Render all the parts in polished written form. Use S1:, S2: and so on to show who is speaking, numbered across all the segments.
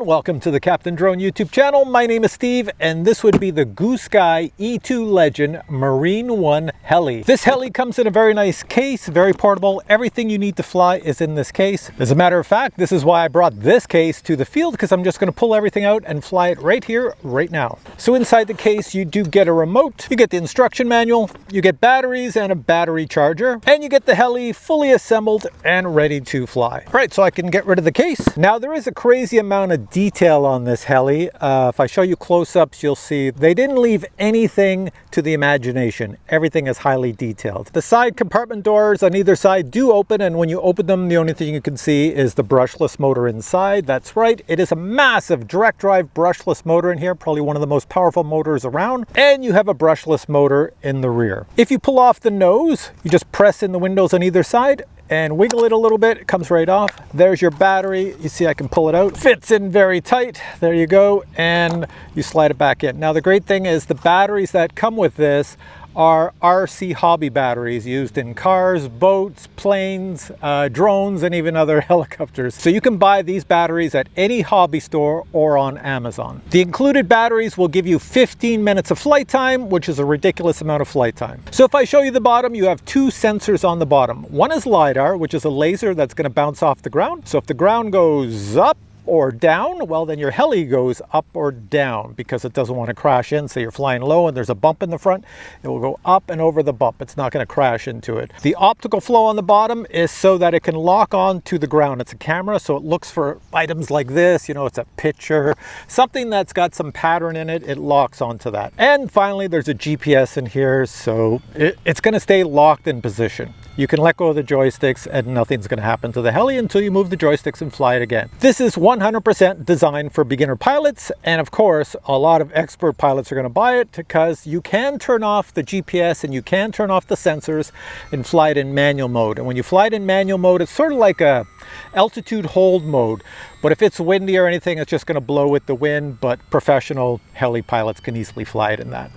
S1: everyone, welcome to the Captain Drone YouTube channel. My name is Steve and this would be the Goosky E2 Legend Marine 1 heli. This heli comes in a very nice case, very portable. Everything you need to fly is in this case. As a matter of fact, this is why I brought this case to the field, because I'm just going to pull everything out and fly it right here, right now. So inside the case you do get a remote, you get the instruction manual, you get batteries and a battery charger, and you get the heli fully assembled and ready to fly. All right, so I can get rid of the case. Now there is a crazy amount of detail on this heli. If I show you close-ups, you'll see they didn't leave anything to the imagination. Everything is highly detailed. The side compartment doors on either side do open, and when you open them, the only thing you can see is the brushless motor inside. That's right, it is a massive direct drive brushless motor in here, probably one of the most powerful motors around, and you have a brushless motor in the rear. If you pull off the nose, you just press in the windows on either side and wiggle it a little bit, it comes right off. There's your battery. You see I can pull it out. Fits in very tight. There you go. And you slide it back in. Now the great thing is the batteries that come with this are RC hobby batteries used in cars, boats, planes, drones, and even other helicopters. So you can buy these batteries at any hobby store or on Amazon. The included batteries will give you 15 minutes of flight time, which is a ridiculous amount of flight time. So if I show you the bottom, you have two sensors on the bottom. One is LiDAR, which is a laser that's going to bounce off the ground. So if the ground goes up or down, well then your heli goes up or down because it doesn't want to crash in. So you're flying low and there's a bump in the front, it will go up and over the bump. It's not going to crash into it. The optical flow on the bottom is so that it can lock on to the ground. It's a camera, so it looks for items like this, you know, it's a picture, something that's got some pattern in it, it locks onto that. And finally there's a GPS in here, so it's going to stay locked in position. You can let go of the joysticks and nothing's going to happen to the heli until you move the joysticks and fly it again. This is 100% designed for beginner pilots, and of course a lot of expert pilots are going to buy it because you can turn off the GPS and you can turn off the sensors and fly it in manual mode. And when you fly it in manual mode, it's sort of like a altitude hold mode, but if it's windy or anything, it's just going to blow with the wind. But professional heli pilots can easily fly it in that.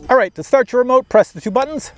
S1: All right, to start your remote, press the two buttons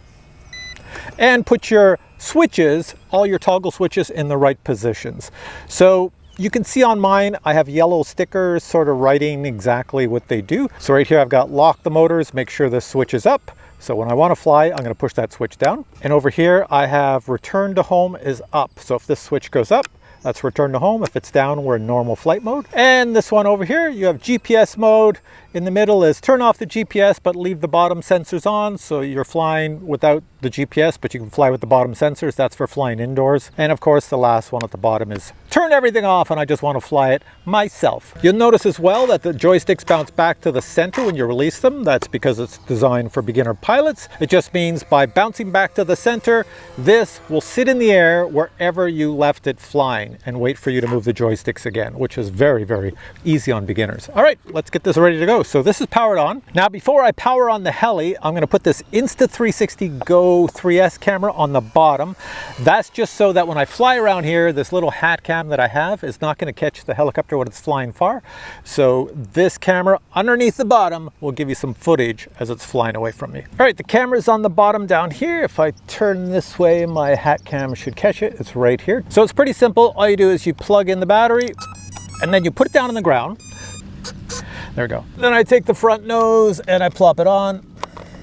S1: and put your switches, all your toggle switches, in the right positions. So you can see on mine, I have yellow stickers sort of writing exactly what they do. So right here, I've got lock the motors, make sure the switch is up. So when I want to fly, I'm going to push that switch down. And over here, I have return to home is up. So if this switch goes up, that's return to home. If it's down, we're in normal flight mode. And this one over here, you have GPS mode. In the middle is turn off the GPS, but leave the bottom sensors on. So you're flying without the GPS, but you can fly with the bottom sensors. That's for flying indoors. And of course, the last one at the bottom is turn everything off, and I just want to fly it myself. You'll notice as well that the joysticks bounce back to the center when you release them. That's because it's designed for beginner pilots. It just means by bouncing back to the center, this will sit in the air wherever you left it flying and wait for you to move the joysticks again, which is very, very easy on beginners. All right, let's get this ready to go. So this is powered on. Now, before I power on the heli, I'm going to put this Insta360 Go 3S camera on the bottom. That's just so that when I fly around here, this little hat cam that I have is not going to catch the helicopter when it's flying far. So this camera underneath the bottom will give you some footage as it's flying away from me. All right, the camera's on the bottom down here. If I turn this way, my hat cam should catch it. It's right here. So it's pretty simple. All you do is you plug in the battery and then you put it down on the ground. There we go. Then I take the front nose and I plop it on.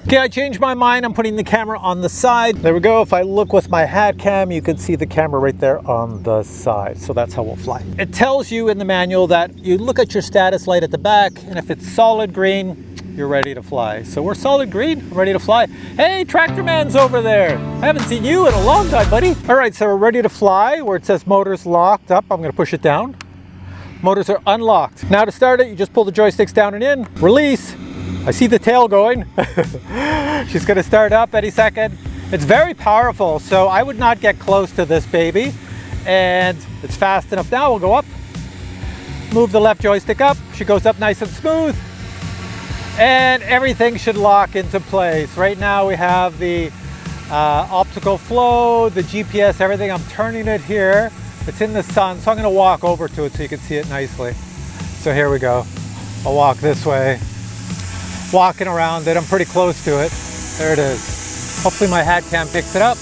S1: Okay, I changed my mind. I'm putting the camera on the side. There we go. If I look with my hat cam, you can see the camera right there on the side. So that's how we'll fly. It tells you in the manual that you look at your status light at the back, and if it's solid green, you're ready to fly. So we're solid green, ready to fly. Hey, Tractor Man's over there. I haven't seen you in a long time, buddy. All right, so we're ready to fly. Where it says motors locked up, I'm gonna push it down. Motors are unlocked. Now to start it, you just pull the joysticks down and in, release. I see the tail going. She's gonna start up any second. It's very powerful, so I would not get close to this baby. And it's fast enough. Now we'll go up. Move the left joystick up. She goes up nice and smooth. And everything should lock into place. Right now we have the optical flow, the GPS, everything. I'm turning it here. It's in the sun, so I'm gonna walk over to it so you can see it nicely. So here we go. I'll walk this way. Walking around it, I'm pretty close to it. There it is. Hopefully my hat cam picks it up.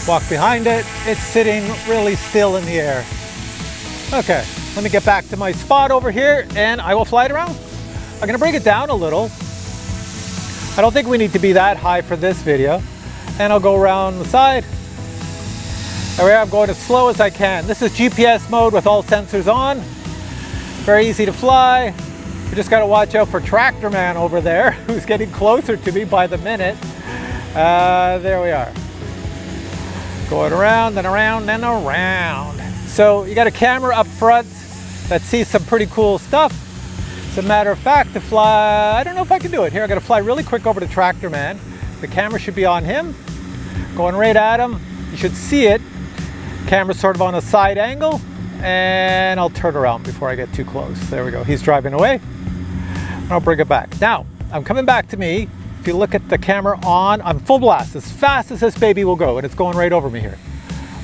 S1: Walk behind it. It's sitting really still in the air. Okay, let me get back to my spot over here and I will fly it around. I'm gonna bring it down a little. I don't think we need to be that high for this video. And I'll go around the side. There we are, I'm going as slow as I can. This is GPS mode with all sensors on. Very easy to fly. We just gotta watch out for Tractor Man over there, who's getting closer to me by the minute. There we are. Going around and around and around. So you got a camera up front that sees some pretty cool stuff. As a matter of fact, to fly, I don't know if I can do it. Here, I gotta fly really quick over to Tractor Man. The camera should be on him. Going right at him. You should see it. Camera's sort of on a side angle. And I'll turn around before I get too close. There we go. He's driving away. I'll bring it back. Now, I'm coming back to me. If you look at the camera on, I'm full blast, as fast as this baby will go, and it's going right over me here.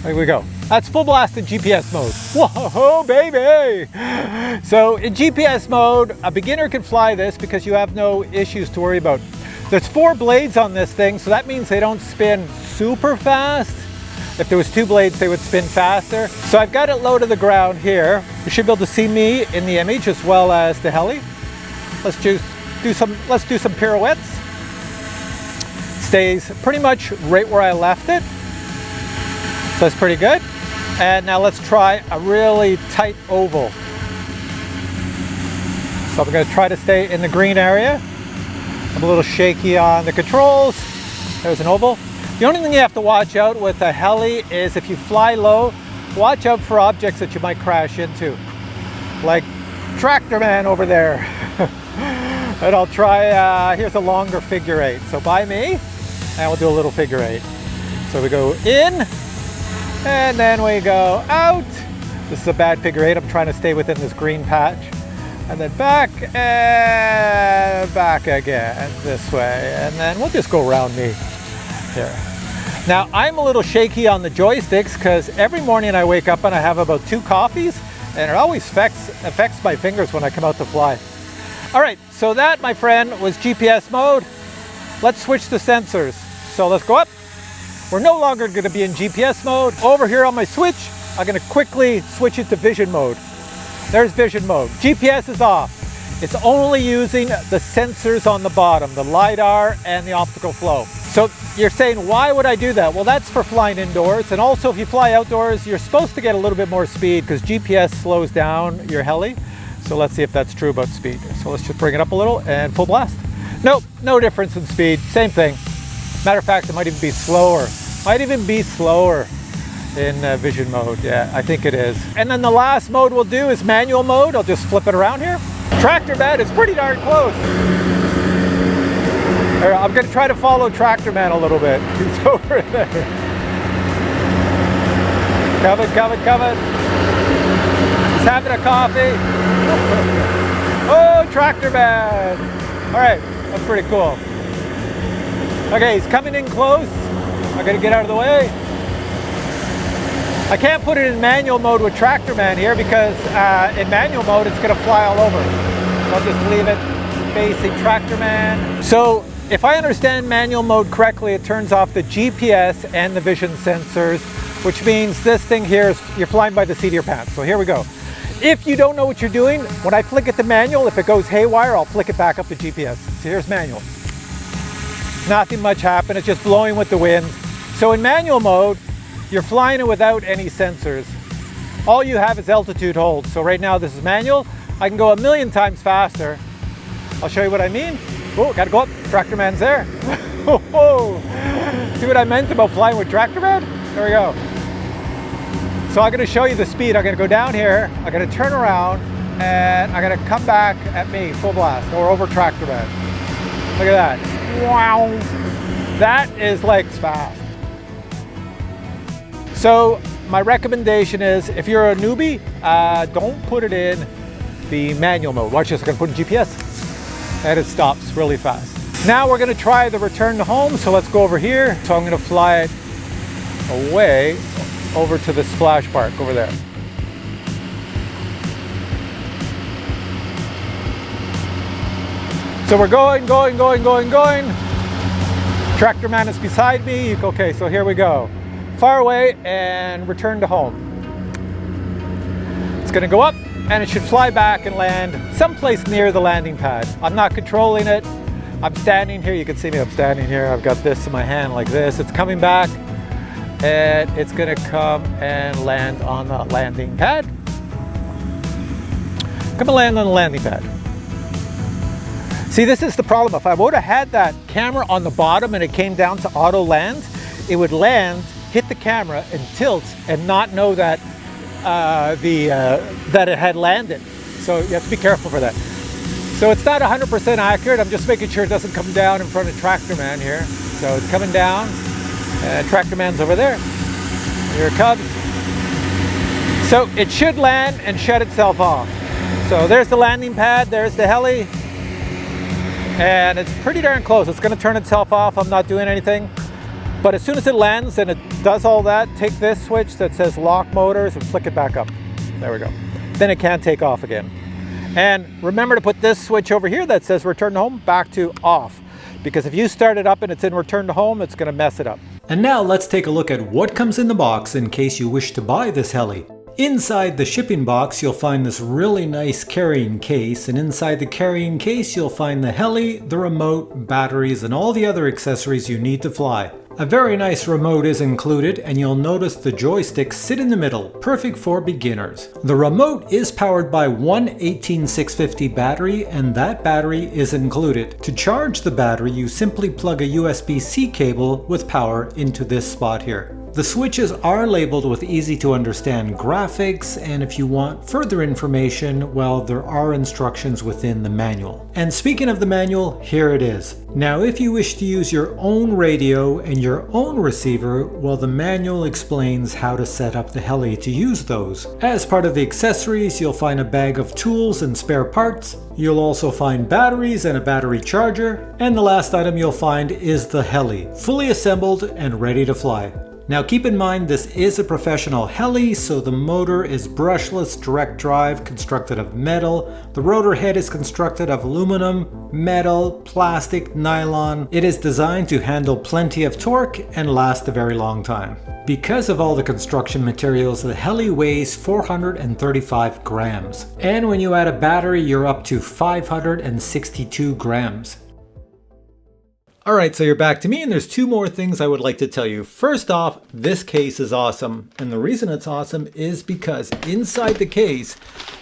S1: There we go. That's full blast in GPS mode. Whoa, baby! So in GPS mode, a beginner can fly this because you have no issues to worry about. There's 4 blades on this thing, so that means they don't spin super fast. If there was 2 blades, they would spin faster. So I've got it low to the ground here. You should be able to see me in the image as well as the heli. Let's do some pirouettes. Stays pretty much right where I left it. So that's pretty good. And now let's try a really tight oval. So I'm going to try to stay in the green area. I'm a little shaky on the controls. There's an oval. The only thing you have to watch out with a heli is if you fly low, watch out for objects that you might crash into. Like Tractor Man over there. And I'll try, here's a longer figure 8. So by me, and we'll do a little figure 8. So we go in, and then we go out. This is a bad figure 8. I'm trying to stay within this green patch. And then back, and back again, this way. And then we'll just go around me here. Now, I'm a little shaky on the joysticks because every morning I wake up and I have about 2 coffees, and it always affects my fingers when I come out to fly. All right, so that, my friend, was GPS mode. Let's switch to sensors. So let's go up. We're no longer going to be in GPS mode. Over here on my switch, I'm going to quickly switch it to vision mode. There's vision mode. GPS is off. It's only using the sensors on the bottom, the LiDAR and the optical flow. So you're saying, why would I do that? Well, that's for flying indoors. And also, if you fly outdoors, you're supposed to get a little bit more speed because GPS slows down your heli. So let's see if that's true about speed. So let's just bring it up a little and full blast. Nope, no difference in speed. Same thing. Matter of fact, it might even be slower. Might even be slower in vision mode. Yeah, I think it is. And then the last mode we'll do is manual mode. I'll just flip it around here. Tractor Man is pretty darn close. I'm going to try to follow Tractor Man a little bit. He's over there. Coming. He's having a coffee. Oh, Tractor Man. All right, that's pretty cool. Okay, he's coming in close. I'm going to get out of the way. I can't put it in manual mode with Tractor Man here because in manual mode it's going to fly all over. So I'll just leave it facing Tractor Man. So if I understand manual mode correctly, it turns off the GPS and the vision sensors, which means this thing here is you're flying by the seat of your pants. So here we go. If you don't know what you're doing, when I flick it to manual, if it goes haywire, I'll flick it back up to GPS. So here's manual. Nothing much happened, it's just blowing with the wind. So in manual mode, you're flying it without any sensors. All you have is altitude hold. So right now this is manual. I can go a million times faster. I'll show you what I mean. Oh, gotta go up, Tractor Man's there. See what I meant about flying with Tractor Man? There we go. So I'm gonna show you the speed. I'm gonna go down here, I'm gonna turn around, and I'm gonna come back at me, full blast, or over Tractor Man. Look at that. Wow. That is like fast. So my recommendation is, if you're a newbie, don't put it in the manual mode. Watch this, I'm gonna put in GPS, and it stops really fast. Now we're gonna try the return to home, so let's go over here. So I'm gonna fly it away over to the splash park over there. So we're going. Tractor Man is beside me. Okay, so here we go. far away and return to home. It's going to go up and it should fly back and land someplace near the landing pad. I'm not controlling it. I'm standing here. You can see me. I'm standing here. I've got this in my hand like this. It's coming back and it's going to come and land on the landing pad. Come and land on the landing pad. See, this is the problem. If I would have had that camera on the bottom and it came down to auto land, it would land, hit the camera and tilt and not know that that it had landed. So you have to be careful for that. So it's not 100% accurate. I'm just making sure it doesn't come down in front of Tractor Man here. So it's coming down and Tractor Man's over there. Here it comes. So it should land and shut itself off. So there's the landing pad, there's the heli, and it's pretty darn close. It's going to turn itself off. I'm not doing anything. But as soon as it lands and it does all that, take this switch that says lock motors and flick it back up. There we go. Then it can't take off again. And remember to put this switch over here that says return to home back to off. Because if you start it up and it's in return to home, it's going to mess it up.
S2: And now let's take a look at what comes in the box in case you wish to buy this heli. Inside the shipping box, you'll find this really nice carrying case, and inside the carrying case, you'll find the heli, the remote, batteries, and all the other accessories you need to fly. A very nice remote is included, and you'll notice the joysticks sit in the middle, perfect for beginners. The remote is powered by one 18650 battery, and that battery is included. To charge the battery, you simply plug a USB-C cable with power into this spot here. The switches are labeled with easy to understand graphics, and if you want further information, well, there are instructions within the manual. And speaking of the manual, here it is. Now, if you wish to use your own radio and your own receiver, well, the manual explains how to set up the heli to use those. As part of the accessories, you'll find a bag of tools and spare parts. You'll also find batteries and a battery charger. And the last item you'll find is the heli, fully assembled and ready to fly. Now keep in mind this is a professional heli, so the motor is brushless direct drive constructed of metal. The rotor head is constructed of aluminum, metal, plastic, nylon. It is designed to handle plenty of torque and last a very long time. Because of all the construction materials, the heli weighs 435 grams. And when you add a battery, you're up to 562 grams. Alright, so you're back to me, and there's two more things I would like to tell you. First off, this case is awesome, and the reason it's awesome is because inside the case,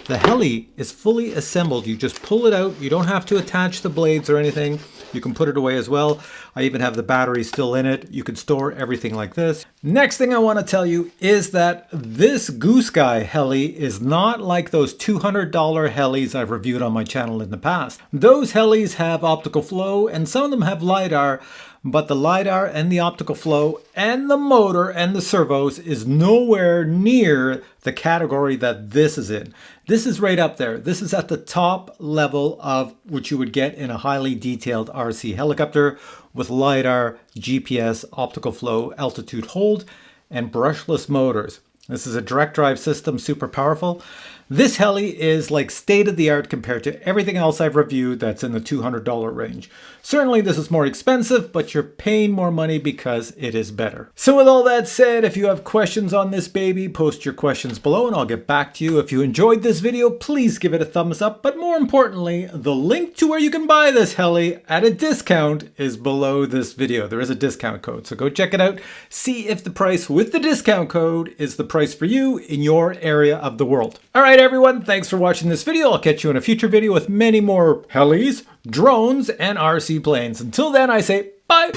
S2: the heli is fully assembled. You just pull it out, you don't have to attach the blades or anything. You can put it away as well. I even have the battery still in it. You can store everything like this. Next thing I want to tell you is that this Goosky heli is not like those $200 helis I've reviewed on my channel in the past. Those helis have optical flow and some of them have LiDAR, but the LiDAR and the optical flow and the motor and the servos is nowhere near the category that this is in. This is right up there. This is at the top level of what you would get in a highly detailed RC helicopter with LiDAR, GPS, optical flow, altitude hold, and brushless motors. This is a direct drive system, super powerful. This heli is like state of the art compared to everything else I've reviewed that's in the $200 range. Certainly this is more expensive, but you're paying more money because it is better. So with all that said, if you have questions on this baby, post your questions below and I'll get back to you. If you enjoyed this video, please give it a thumbs up. But more importantly, the link to where you can buy this heli at a discount is below this video. There is a discount code, so go check it out. See if the price with the discount code is the price for you in your area of the world. All right, everyone, thanks for watching this video. I'll catch you in a future video with many more helis, drones, and RC planes. Until then, I say bye.